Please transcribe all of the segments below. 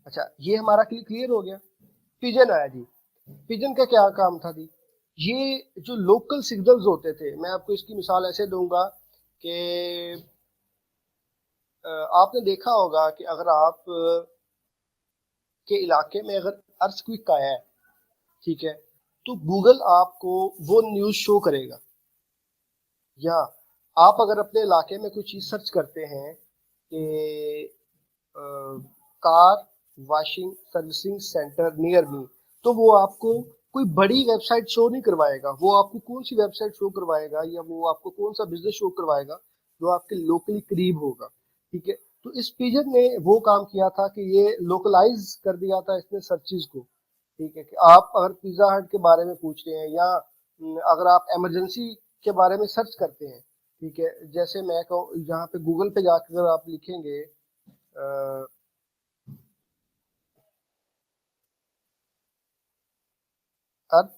अच्छा, ये हमारा क्लियर हो गया। पिजन आया जी। पिजन का क्या काम था जी? ये जो लोकल सिग्नल्स होते थे, मैं आपको इसकी मिसाल ऐसे दूंगा कि आपने देखा होगा कि अगर आप के इलाके में अगर अर्थक्वेक आया है, ठीक है, तो गूगल आपको वो न्यूज शो करेगा। या आप अगर अपने इलाके में कोई चीज सर्च करते हैं कि car washing servicing centre near me, तो वो आपको कोई बड़ी वेबसाइट शो नहीं करवाएगा। वो आपको कौन सी वेबसाइट शो करवाएगा या वो आपको कौन सा बिजनेस शो करवाएगा जो आपके लोकली करीब होगा। ठीक है, तो इस पिजन ने वो काम किया था कि ये लोकलाइज कर दिया था इसने सर्चिज को। ठीक है, कि आप अगर पिज्जा हट के बारे में पूछ रहे हैं या अगर आप इमरजेंसी के बारे में सर्च करते हैं, ठीक है, जैसे मैं कहूँ यहाँ पे गूगल पे जाकर अगर आप लिखेंगे अर्थ,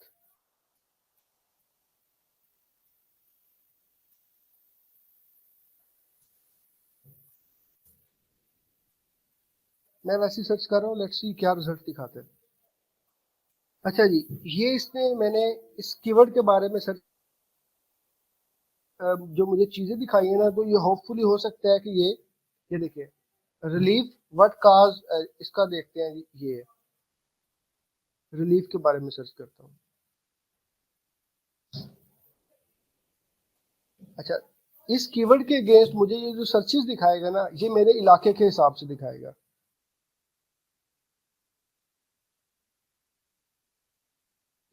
मैं वैसे सर्च कर रहा हूँ, लेट्स सी क्या रिजल्ट दिखाते हैं। अच्छा जी, ये इसने मैंने इस कीवर्ड के बारे में सर्च जो मुझे चीजें दिखाई है ना, तो ये होपफुली हो सकता है कि ये देखिए, रिलीफ व्हाट काज, इसका देखते हैं जी। ये रिलीफ के बारे में सर्च करता हूँ। अच्छा, इस कीवर्ड के अगेंस्ट मुझे ये जो सर्चेस दिखाएगा ना, ये मेरे इलाके के हिसाब से दिखाएगा।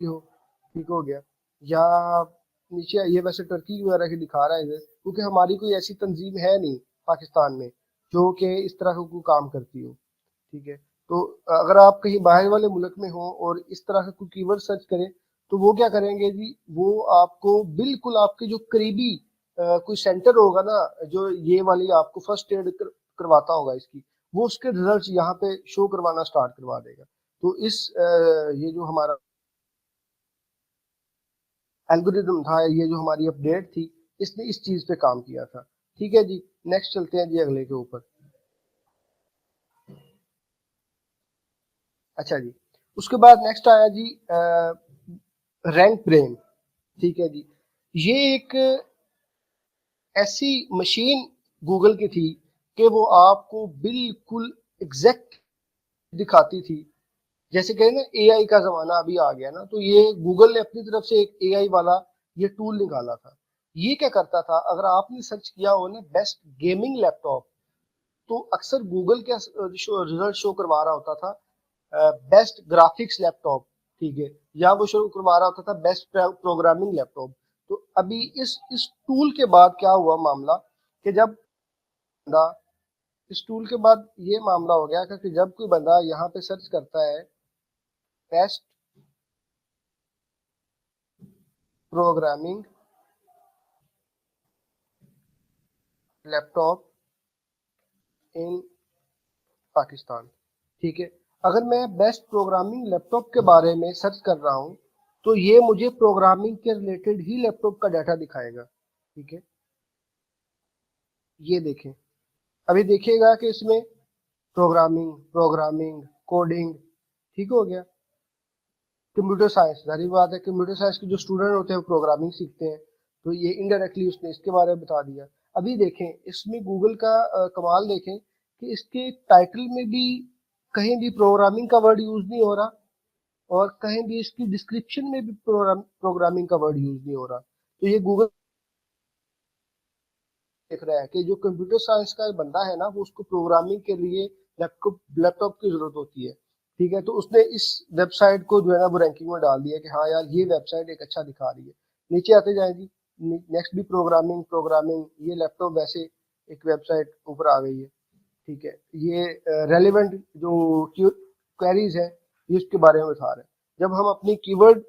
क्यों? ठीक हो गया। या नीचे ये वैसे टर्की वगैरह की दिखा रहा है इधर, क्योंकि हमारी कोई ऐसी तंजीम है नहीं पाकिस्तान में जो कि इस तरह का कोई काम करती हो। ठीक है, तो अगर आप कहीं बाहर वाले मुल्क में हो और इस तरह का कोई कीवर्ड सर्च करें, तो वो क्या करेंगे जी, वो आपको बिल्कुल आपके जो करीबी कोई सेंटर होगा ना, जो ये वाली आपको फर्स्ट एड करवाता होगा इसकी, वो उसके रिजल्ट यहाँ पे शो करवाना स्टार्ट करवा देगा। तो ये जो हमारा एल्गोरिदम था, ये जो हमारी अपडेट थी, इसने इस चीज पे काम किया था। ठीक है जी, नेक्स्ट चलते हैं जी अगले के ऊपर। अच्छा जी, उसके बाद नेक्स्ट आया जी रैंक ब्रेन। ठीक है जी, ये एक ऐसी मशीन गूगल की थी कि वो आपको बिल्कुल एग्जैक्ट दिखाती थी। जैसे कहें ना, एआई का जमाना अभी आ गया ना, तो ये गूगल ने अपनी तरफ से एक एआई वाला ये टूल निकाला था। ये क्या करता था, अगर आपने सर्च किया हो ना बेस्ट गेमिंग लैपटॉप, तो अक्सर गूगल क्या रिजल्ट शो करवा रहा होता था, बेस्ट ग्राफिक्स लैपटॉप। ठीक है, या वो शो करवा रहा होता था बेस्ट प्रोग्रामिंग लैपटॉप। तो अभी इस टूल के बाद क्या हुआ मामला, कि जब बंदा, इस टूल के बाद ये मामला हो गया कि जब कोई बंदा यहाँ पे सर्च करता है बेस्ट प्रोग्रामिंग लैपटॉप इन पाकिस्तान, ठीक है, अगर मैं बेस्ट प्रोग्रामिंग लैपटॉप के बारे में सर्च कर रहा हूँ, तो ये मुझे प्रोग्रामिंग के रिलेटेड ही लैपटॉप का डाटा दिखाएगा। ठीक है, ये देखें, अभी देखिएगा कि इसमें प्रोग्रामिंग प्रोग्रामिंग कोडिंग, ठीक हो गया। कंप्यूटर साइंस, जारी बात है, कंप्यूटर साइंस के जो स्टूडेंट होते हैं वो प्रोग्रामिंग सीखते हैं, तो ये इनडायरेक्टली उसने इसके बारे में बता दिया। अभी देखें इसमें गूगल का कमाल देखें कि इसके टाइटल में भी कहीं भी प्रोग्रामिंग का वर्ड यूज नहीं हो रहा, और कहीं भी इसकी डिस्क्रिप्शन में भी प्रोग्रामिंग का वर्ड यूज नहीं हो रहा। तो ये गूगल देख रहा है कि जो कंप्यूटर साइंस का बंदा है ना, वो उसको प्रोग्रामिंग के लिए लैपटॉप की जरूरत होती है। ठीक है, तो उसने इस वेबसाइट को जो है ना वो रैंकिंग में डाल दिया कि हाँ यार ये वेबसाइट एक अच्छा दिखा रही है। नीचे आते जाएगी, नेक्स्ट भी प्रोग्रामिंग प्रोग्रामिंग, ये लैपटॉप वैसे एक वेबसाइट ऊपर आ गई है। ठीक है, ये रेलिवेंट जो क्वेरीज है ये उसके बारे में बता रहे हैं। जब हम अपनी कीवर्ड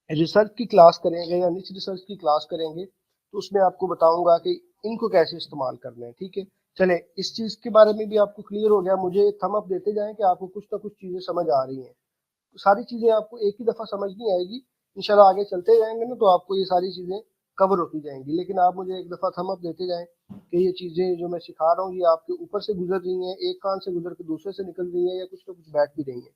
रिसर्च की क्लास करेंगे या निच रिसर्च की क्लास करेंगे, तो उसमें आपको बताऊंगा कि इनको कैसे इस्तेमाल करना है। ठीक है, चले, इस चीज के बारे में भी आपको क्लियर हो गया। मुझे थम अप देते जाएं कि आपको कुछ ना कुछ चीजें समझ आ रही हैं। तो सारी चीजें आपको एक ही दफा समझ नहीं आएगी, इंशाल्लाह आगे चलते जाएंगे ना तो आपको ये सारी चीजें कवर होती जाएंगी। लेकिन आप मुझे एक दफ़ा थम अप देते जाएं कि ये चीज़ें जो मैं सिखा रहा हूँ ये आपके ऊपर से गुजर रही हैं, एक कान से गुजर के दूसरे से निकल रही हैं, या कुछ ना कुछ बैठ भी रही हैं।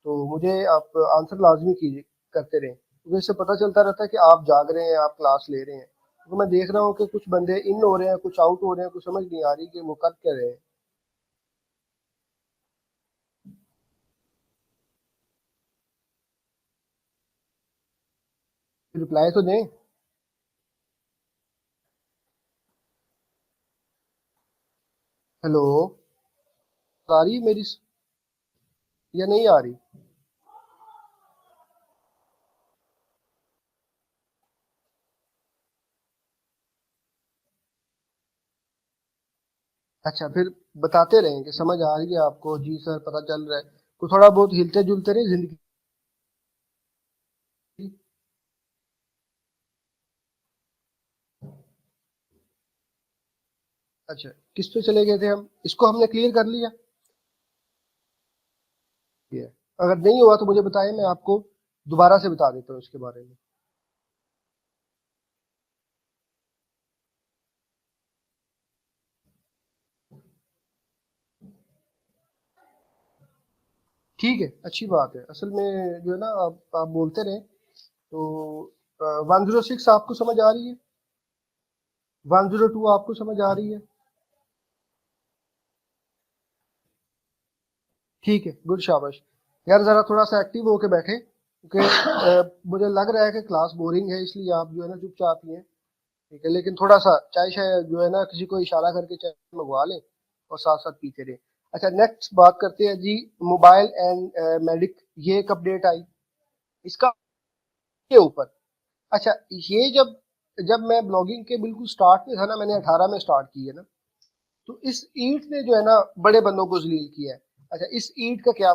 तो मुझे आप आंसर लाजमी कीजिए, करते रहें, क्योंकि इससे पता चलता रहता है कि आप जाग रहे हैं, आप क्लास ले रहे हैं। तो मैं देख रहा हूँ कि कुछ बंदे इन हो रहे हैं, कुछ आउट हो रहे हैं, कुछ समझ नहीं आ रही कि वो कर क्या रहे हैं। रिप्लाई तो दें। हेलो, आ रही है मेरी या नहीं आ रही? अच्छा, फिर बताते रहें कि समझ आ रही है आपको, जी सर पता चल रहा है, तो थोड़ा बहुत हिलते जुलते रहे जिंदगी। अच्छा, किस पे चले गए थे हम? इसको हमने क्लियर कर लिया। ये अगर नहीं हुआ तो मुझे बताएं, मैं आपको दोबारा से बता देता हूँ इसके बारे में। ठीक है, अच्छी बात है। असल में जो है ना, आप बोलते रहे। तो 106 आपको समझ आ रही है? 102 आपको समझ आ रही है? ठीक है, गुड, शाबाश। यार जरा थोड़ा सा एक्टिव होके बैठे, क्योंकि मुझे लग रहा है कि क्लास बोरिंग है, इसलिए आप जो है ना चुपचाप ही हैं। ठीक है, लेकिन थोड़ा सा चाय शाय जो है ना किसी को इशारा करके चाय मंगवा लें और साथ साथ पीते रहे। अच्छा, नेक्स्ट बात करते हैं जी, मोबाइल एंड मेडिक, ये एक अपडेट आई इसका के ऊपर। अच्छा, ये जब जब मैं ब्लॉगिंग के बिल्कुल स्टार्ट में था ना, मैंने 18 में स्टार्ट की है ना, तो इस ईंट ने जो है ना बड़े बंदों को जलील किया है। अच्छा, इस ईंट का क्या?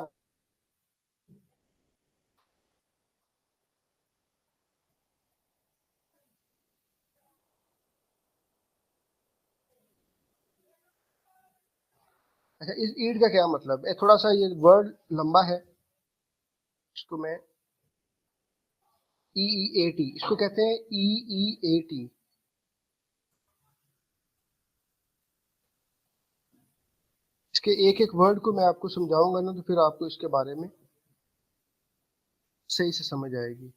अच्छा, इस ईंट का क्या मतलब है? थोड़ा सा ये वर्ड लंबा है, इसको मैं ई ई ए टी, इसको कहते हैं ई ई ए टी। इसके एक एक वर्ड को मैं आपको समझाऊंगा ना, तो फिर आपको इसके बारे में सही से समझ आएगी।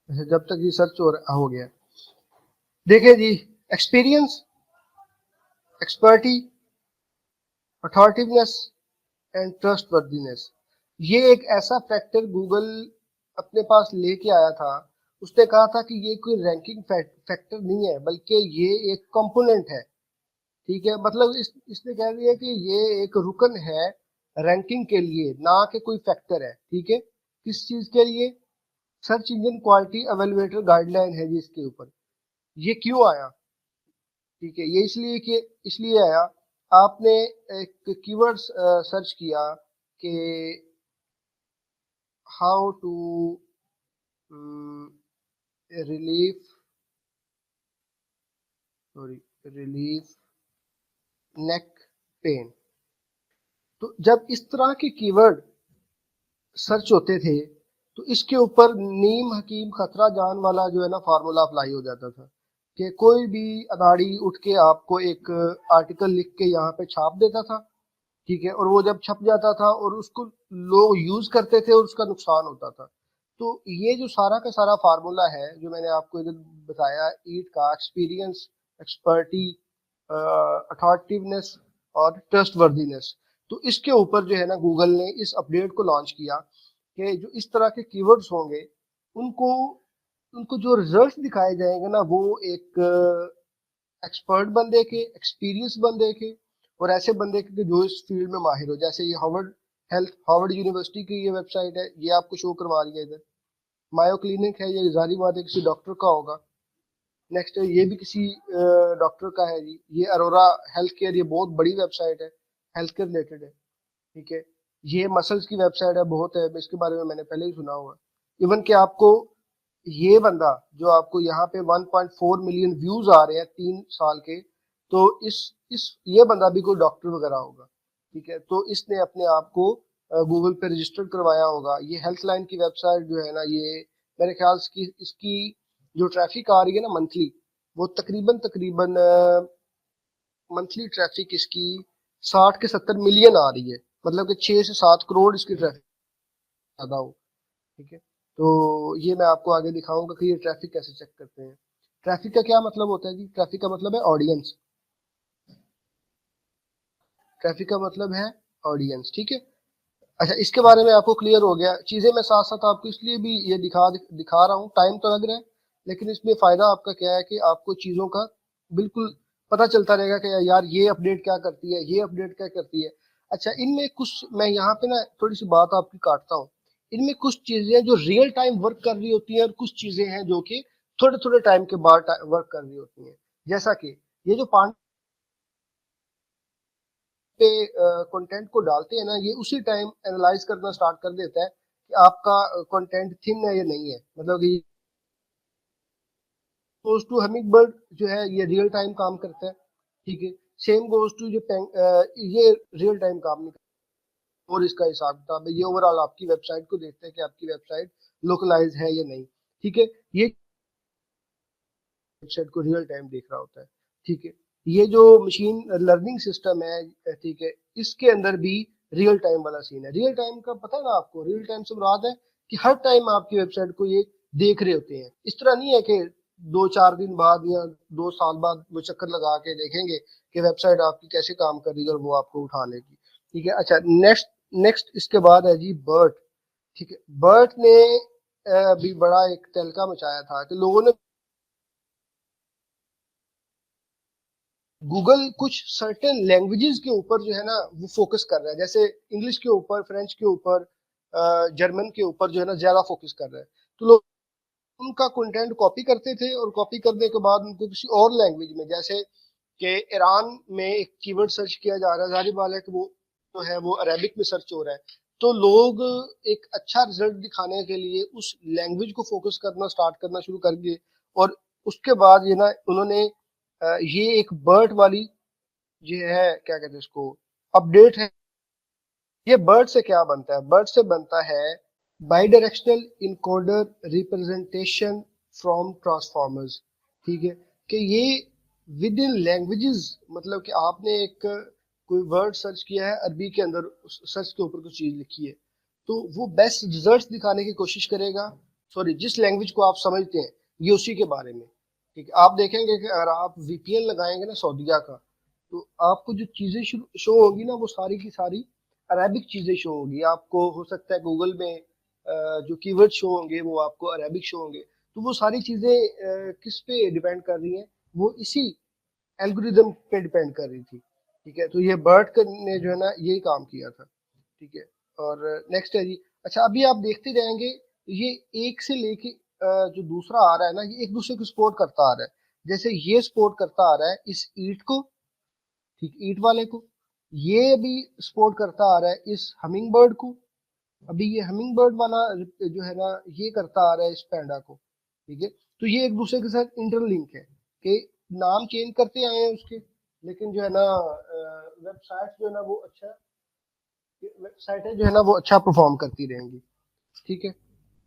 अच्छा, जब तक ये सर्च हो गया, देखिए जी, एक्सपीरियंस, एक्सपर्टी, अथॉरिटिवनेस एंड ट्रस्टवर्दीनेस, ये एक ऐसा फैक्टर गूगल अपने पास लेके आया था। उसने कहा था कि ये कोई रैंकिंग फैक्टर नहीं है, बल्कि ये एक कंपोनेंट है। ठीक है, मतलब इसने कह दिया कि ये एक रुकन है रैंकिंग के लिए, ना कि कोई फैक्टर है। ठीक है, किस चीज के लिए? सर्च इंजन क्वालिटी एवेलुएटर गाइडलाइन है जी इसके ऊपर। ये क्यों आया? ठीक है, ये इसलिए आया, आपने एक कीवर्ड सर्च किया कि how to relief, sorry, relief neck pain. तो जब इस तरह के कीवर्ड सर्च होते थे, तो इसके ऊपर नीम हकीम खतरा जान वाला जो है ना फार्मूला अप्लाई हो जाता था, कि कोई भी अनाड़ी उठ के आपको एक आर्टिकल लिख के यहाँ पे छाप देता था। ठीक है, और वो जब छप जाता था और उसको लोग यूज करते थे और उसका नुकसान होता था। तो ये जो सारा का सारा फार्मूला है जो मैंने आपको इधर बताया, ईट का एक्सपीरियंस, एक्सपर्टी, अथॉरिटिवनेस और ट्रस्टवर्दीनेस, तो इसके ऊपर जो है ना गूगल ने इस अपडेट को लॉन्च किया कि जो इस तरह के कीवर्ड्स होंगे, उनको उनको जो रिजल्ट दिखाए जाएंगे ना, वो एक एक्सपर्ट बंदे के, एक्सपीरियंस बंदे के, और ऐसे बंदे के जो इस फील्ड में माहिर हो। जैसे ये हार्वर्ड हेल्थ, हार्वर्ड यूनिवर्सिटी की ये वेबसाइट है, ये आपको शो करवा रही है इधर। मायो क्लिनिक है, ये जारी बात है किसी डॉक्टर का होगा। नेक्स्ट है, ये भी किसी डॉक्टर का है जी, ये अरोरा हेल्थ केयर, ये बहुत बड़ी वेबसाइट है, हेल्थ केयर रिलेटेड है। ठीक है, ये मसल्स की वेबसाइट है, बहुत है, इसके बारे में मैंने पहले ही सुना हुआ। इवन कि आपको ये बंदा जो आपको यहाँ पे 1.4 मिलियन व्यूज आ रहे हैं 3 साल के, तो इस ये बंदा भी कोई डॉक्टर वगैरह होगा, ठीक है। तो इसने अपने आप को गूगल पे रजिस्टर्ड करवाया होगा। ये हेल्थलाइन की वेबसाइट जो है ना, ये मेरे ख्याल से इसकी जो ट्रैफिक आ रही है ना मंथली, वो तकरीबन तकरीबन मंथली ट्रैफिक इसकी 60 के 70 मिलियन आ रही है, मतलब कि 6 से 7 करोड़ इसकी ट्रैफिक ज्यादा हो, ठीक है। तो ये मैं आपको आगे दिखाऊंगा कि ये ट्रैफिक कैसे चेक करते हैं। ट्रैफिक का क्या मतलब होता है जी? ट्रैफिक का मतलब है ऑडियंस। ट्रैफिक का मतलब है ऑडियंस, ठीक है। अच्छा, इसके बारे में आपको क्लियर हो गया। चीजें मैं साथ साथ आपको इसलिए भी ये दिखा रहा हूँ, टाइम तो लग रहा है, लेकिन इसमें फायदा आपका क्या है कि आपको चीजों का बिल्कुल पता चलता रहेगा कि यार ये अपडेट क्या करती है, ये अपडेट क्या करती है। अच्छा, इनमें कुछ मैं यहाँ पे ना थोड़ी सी बात आपकी काटता हूँ। इनमें कुछ चीजें जो रियल टाइम वर्क कर रही होती हैं और कुछ चीजें हैं जो कि थोड़े थोड़े टाइम के बाद वर्क कर रही होती हैं। जैसा कि ये जो पे कंटेंट को डालते हैं ना, ये उसी टाइम एनालाइज करना स्टार्ट कर देता है कि आपका कंटेंट थिन है या नहीं है। मतलब कि गोज टू हमिंग बर्ड जो है ये रियल टाइम काम करता है, ठीक है। सेम गोज टू ये रियल टाइम काम नहीं करता। और इसका हिसाब किताब है, ये ओवरऑल आपकी वेबसाइट को देखते हैं कि आपकी वेबसाइट लोकलाइज है या नहीं, ठीक है। ये वेबसाइट को रियल टाइम देख रहा होता है, ठीक है। ये जो मशीन लर्निंग सिस्टम है, ठीक है, इसके अंदर भी रियल टाइम वाला सीन है। रियल टाइम का पता है ना आपको? रियल टाइम से मुराद है कि हर टाइम आपकी वेबसाइट को ये देख रहे होते हैं। इस तरह नहीं है कि 2-4 दिन बाद या 2 साल बाद वो चक्कर लगा के देखेंगे कि वेबसाइट आपकी कैसे काम कर रही है और वो आपको उठा लेगी, ठीक है। अच्छा, नेक्स्ट नेक्स्ट इसके बाद है जी बर्ट, ठीक है। बर्ट ने भी बड़ा एक तहलका मचाया था कि लोगों ने गूगल कुछ सर्टेन लैंग्वेजेस के ऊपर जो है ना वो फोकस कर रहा है, जैसे इंग्लिश के ऊपर, फ्रेंच के ऊपर, जर्मन के ऊपर जो है ना ज्यादा फोकस कर रहा है। तो लोग उनका कंटेंट कॉपी करते थे और कॉपी करने के बाद उनको किसी और लैंग्वेज में, जैसे कि ईरान में एक कीवर्ड सर्च किया जा रहा है, जाहिर बात है कि वो जो है वो अरेबिक में सर्च हो रहा है। तो लोग एक अच्छा रिजल्ट दिखाने के लिए उस लैंग्वेज को फोकस करना स्टार्ट करना शुरू कर दिए। और उसके बाद ये ना उन्होंने ये एक बर्ट वाली ये है, क्या कहते हैं इसको, अपडेट है। ये बर्ड से क्या बनता है? बर्ड से बनता है by directional encoder representation from transformers, ठीक है। कि ये विद इन लैंग्वेजेस, मतलब कि आपने एक कोई वर्ड सर्च किया है अरबी के अंदर, सर्च के ऊपर कुछ चीज लिखी है, तो वो बेस्ट रिजल्ट्स दिखाने की कोशिश करेगा। सॉरी, जिस लैंग्वेज को आप समझते हैं ये उसी के बारे में, ठीक है। आप देखेंगे कि अगर आप वीपीएन लगाएंगे ना सऊदीया का, तो आपको जो चीजें शो होगी ना वो सारी की सारी अरेबिक चीजें शो होगी। आपको हो सकता है गूगल में जो कीवर्ड शो होंगे वो आपको अरेबिक शो होंगे। तो वो सारी चीजें किस पे डिपेंड कर रही हैं? वो इसी एल्गोरिदम पे डिपेंड कर रही थी, ठीक है। तो ये बर्ट ने जो है ना यही काम किया था, ठीक है। और नेक्स्ट है जी, अच्छा अभी आप देखते जाएंगे ये एक से लेके जो दूसरा आ रहा है ना, ये एक दूसरे को सपोर्ट करता आ रहा है। जैसे ये सपोर्ट करता आ रहा है इस ईट को, ठीक, ईट वाले को। ये भी सपोर्ट करता आ रहा है इस हमिंग बर्ड को। अभी ये हमिंग बर्ड वाला जो है ना ये करता आ रहा है इस पैंडा को, ठीक है। तो ये एक दूसरे के साथ इंटरलिंक है कि नाम चेंज करते आए हैं उसके, लेकिन जो है ना वेबसाइट जो है ना वो अच्छा, वेबसाइटें जो है ना वो अच्छा परफॉर्म करती रहेंगी, ठीक है।